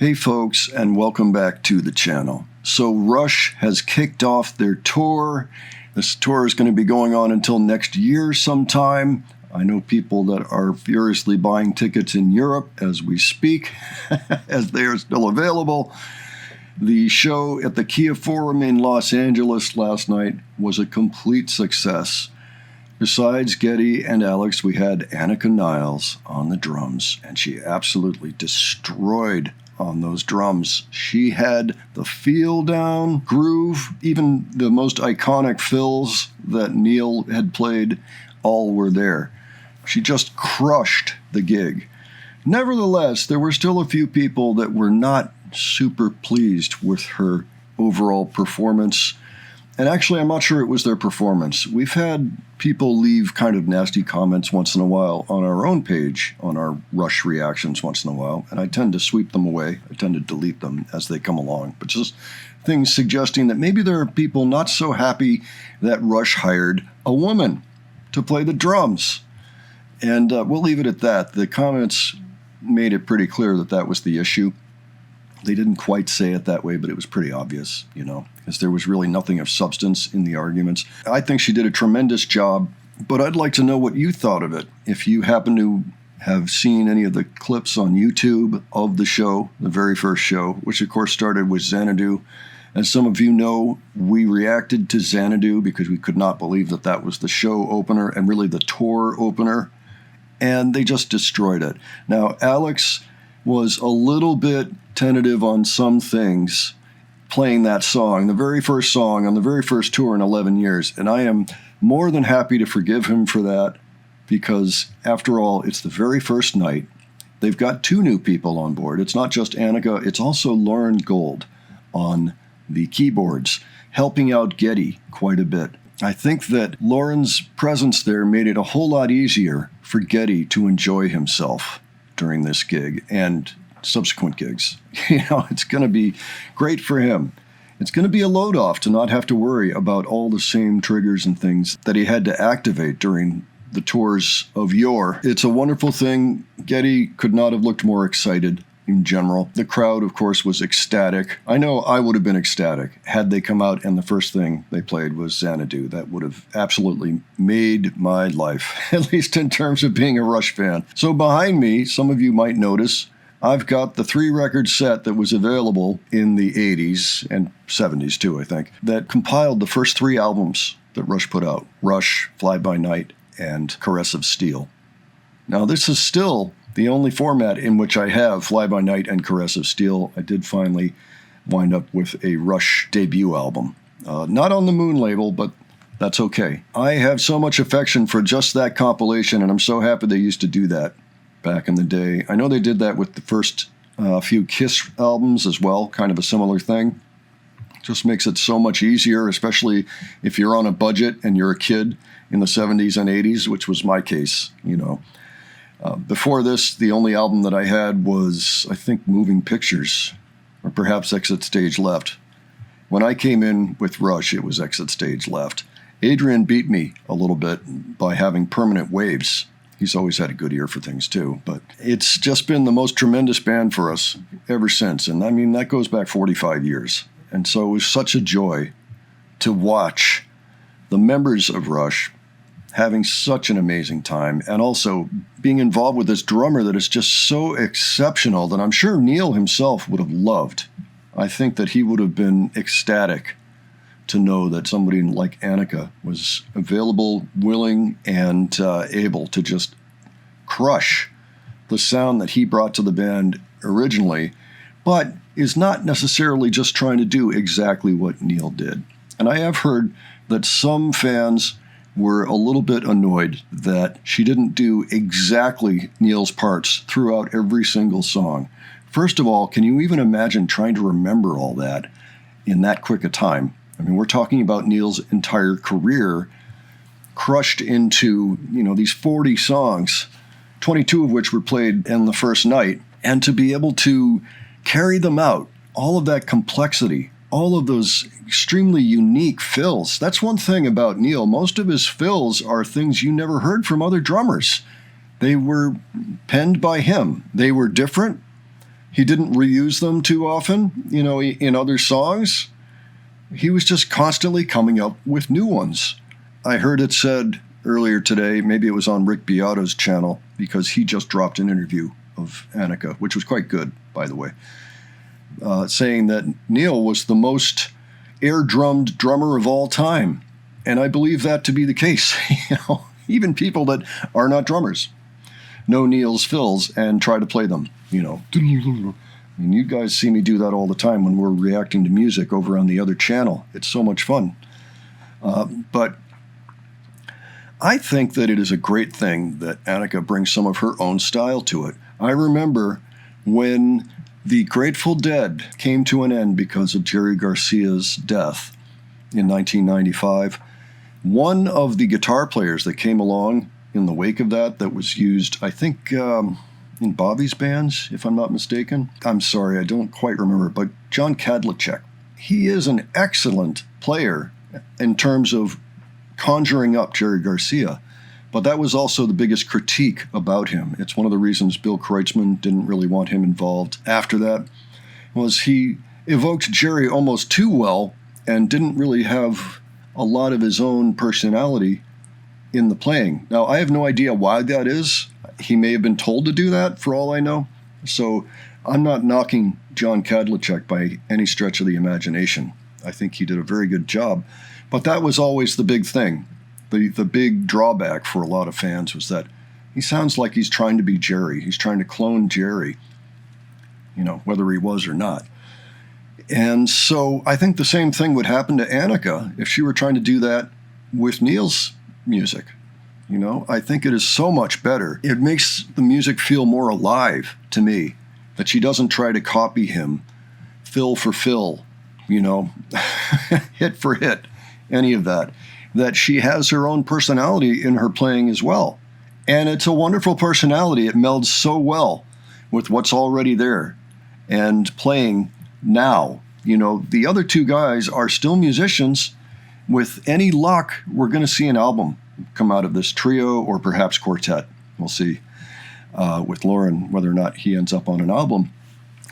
Hey folks, and welcome back to the channel. So Rush has kicked off their tour. This tour is going to be going on until next year sometime. I know people that are furiously buying tickets in Europe as we speak, as they are still available. The show at the Kia Forum in Los Angeles last night was a complete success. Besides Getty and Alex, we had Anika Nilles on the drums, and she absolutely destroyed on those drums. She had the feel down, groove, even the most iconic fills that Neil had played, all were there. She just crushed the gig. Nevertheless, there were still a few people that were not super pleased with her overall performance. And actually, I'm not sure it was their performance. We've had people leave kind of nasty comments once in a while on our own page, on our Rush reactions once in a while, and I tend to sweep them away. I tend to delete them as they come along. But just things suggesting that maybe there are people not so happy that Rush hired a woman to play the drums. And we'll leave it at that. The comments made it pretty clear that that was the issue. They didn't quite say it that way, but it was pretty obvious, because there was really nothing of substance in the arguments. I think she did a tremendous job, but I'd like to know what you thought of it. If you happen to have seen any of the clips on YouTube of the show, the very first show, which of course started with Xanadu. As some of you know, we reacted to Xanadu because we could not believe that that was the show opener and really the tour opener, and they just destroyed it. Now, Alex was a little bit tentative on some things playing that song, the very first song on the very first tour in 11 years. And I am more than happy to forgive him for that because, after all, it's the very first night. They've got two new people on board. It's not just Anakah, it's also Lauren Gold on the keyboards, helping out Getty quite a bit. I think that Lauren's presence there made it a whole lot easier for Getty to enjoy himself during this gig and subsequent gigs. It's going to be great for him. It's going to be a load off to not have to worry about all the same triggers and things that he had to activate during the tours of yore. It's a wonderful thing. Getty could not have looked more excited in general. The crowd, of course, was ecstatic. I know I would have been ecstatic had they come out and the first thing they played was Xanadu. That would have absolutely made my life, at least in terms of being a Rush fan. So behind me, some of you might notice, I've got the 3-record set that was available in the 80s and 70s too, I think, that compiled the first 3 albums that Rush put out: Rush, Fly By Night, and Caress of Steel. Now, this is still the only format in which I have Fly By Night and Caress of Steel. I did finally wind up with a Rush debut album. Not on the Moon label, but that's okay. I have so much affection for just that compilation, and I'm so happy they used to do that back in the day. I know they did that with the first few Kiss albums as well, kind of a similar thing. Just makes it so much easier, especially if you're on a budget and you're a kid in the 70s and 80s, which was my case, Before this, the only album that I had was, I think, Moving Pictures, or perhaps Exit Stage Left. When I came in with Rush, it was Exit Stage Left. Adrian beat me a little bit by having Permanent Waves. He's always had a good ear for things, too. But it's just been the most tremendous band for us ever since. And, I mean, that goes back 45 years. And so it was such a joy to watch the members of Rush having such an amazing time, and also being involved with this drummer that is just so exceptional that I'm sure Neil himself would have loved. I think that he would have been ecstatic to know that somebody like Anakah was available, willing, and able to just crush the sound that he brought to the band originally, but is not necessarily just trying to do exactly what Neil did. And I have heard that some fans were a little bit annoyed that she didn't do exactly Neil's parts throughout every single song. First of all, can you even imagine trying to remember all that in that quick a time? I mean, we're talking about Neil's entire career crushed into, these 40 songs, 22 of which were played in the first night, and to be able to carry them out, all of that complexity, all of those extremely unique fills. That's one thing about Neil. Most of his fills are things you never heard from other drummers. They were penned by him. They were different, He didn't reuse them too often, in other songs. He was just constantly coming up with new ones. I heard it said earlier today, maybe it was on Rick Beato's channel, because he just dropped an interview of Anakah, which was quite good, by the way, saying that Neil was the most air-drummed drummer of all time. And I believe that to be the case. Even people that are not drummers know Neil's fills and try to play them, And you guys see me do that all the time when we're reacting to music over on the other channel. It's so much fun. But I think that it is a great thing that Anakah brings some of her own style to it. I remember when the Grateful Dead came to an end because of Jerry Garcia's death in 1995. One of the guitar players that came along in the wake of that was used, I think, in Bobby's bands, if I'm not mistaken. I'm sorry, I don't quite remember, but John Kadlecek. He is an excellent player in terms of conjuring up Jerry Garcia, but that was also the biggest critique about him. It's one of the reasons Bill Kreutzmann didn't really want him involved after that, was he evoked Jerry almost too well and didn't really have a lot of his own personality in the playing. Now, I have no idea why that is. He may have been told to do that, for all I know. So I'm not knocking John Kadlecek by any stretch of the imagination. I think he did a very good job. But that was always the big thing. The big drawback for a lot of fans was that he sounds like he's trying to be Jerry. He's trying to clone Jerry, whether he was or not. And so I think the same thing would happen to Anakah if she were trying to do that with Neil's music. I think it is so much better. It makes the music feel more alive to me, that she doesn't try to copy him, fill for fill, hit for hit, any of that. That she has her own personality in her playing as well. And it's a wonderful personality. It melds so well with what's already there and playing now. The other two guys are still musicians. With any luck, we're going to see an album come out of this trio or perhaps quartet. We'll see with Lauren whether or not he ends up on an album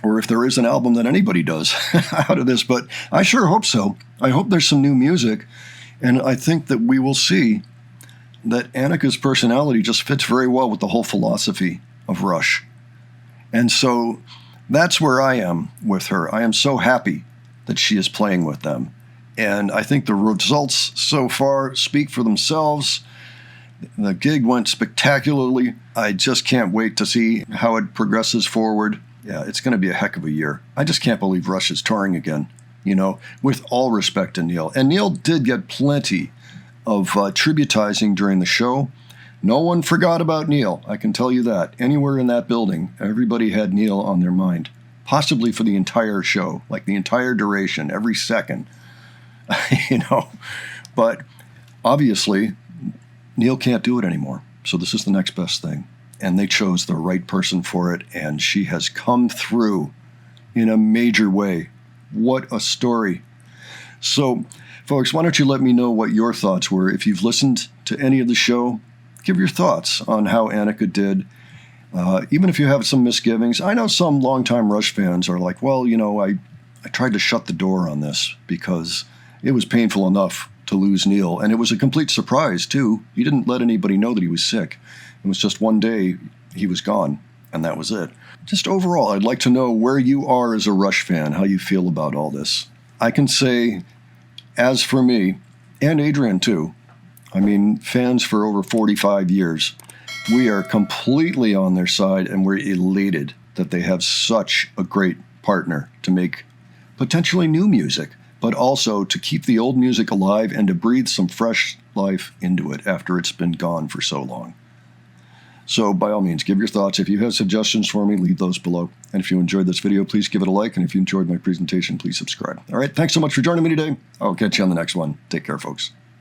or if there is an album that anybody does out of this. But I sure hope so. I hope there's some new music. And I think that we will see that Anakah's personality just fits very well with the whole philosophy of Rush. And so that's where I am with her. I am so happy that she is playing with them. And I think the results so far speak for themselves. The gig went spectacularly. I just can't wait to see how it progresses forward. Yeah, it's going to be a heck of a year. I just can't believe Rush is touring again, with all respect to Neil. And Neil did get plenty of tributizing during the show. No one forgot about Neil, I can tell you that. Anywhere in that building, everybody had Neil on their mind, possibly for the entire show, like the entire duration, every second. But obviously Neil can't do it anymore. So this is the next best thing. And they chose the right person for it. And she has come through in a major way. What a story. So folks, why don't you let me know what your thoughts were. If you've listened to any of the show, give your thoughts on how Anakah did. Even if you have some misgivings. I know some longtime Rush fans are like, well, I tried to shut the door on this because it was painful enough to lose Neil. And it was a complete surprise, too. He didn't let anybody know that he was sick. It was just one day he was gone, and that was it. Just overall, I'd like to know where you are as a Rush fan, how you feel about all this. I can say, as for me, and Adrian, too, fans for over 45 years, we are completely on their side, and we're elated that they have such a great partner to make potentially new music, but also to keep the old music alive and to breathe some fresh life into it after it's been gone for so long. So by all means, give your thoughts. If you have suggestions for me, leave those below. And if you enjoyed this video, please give it a like. And if you enjoyed my presentation, please subscribe. All right, thanks so much for joining me today. I'll catch you on the next one. Take care, folks.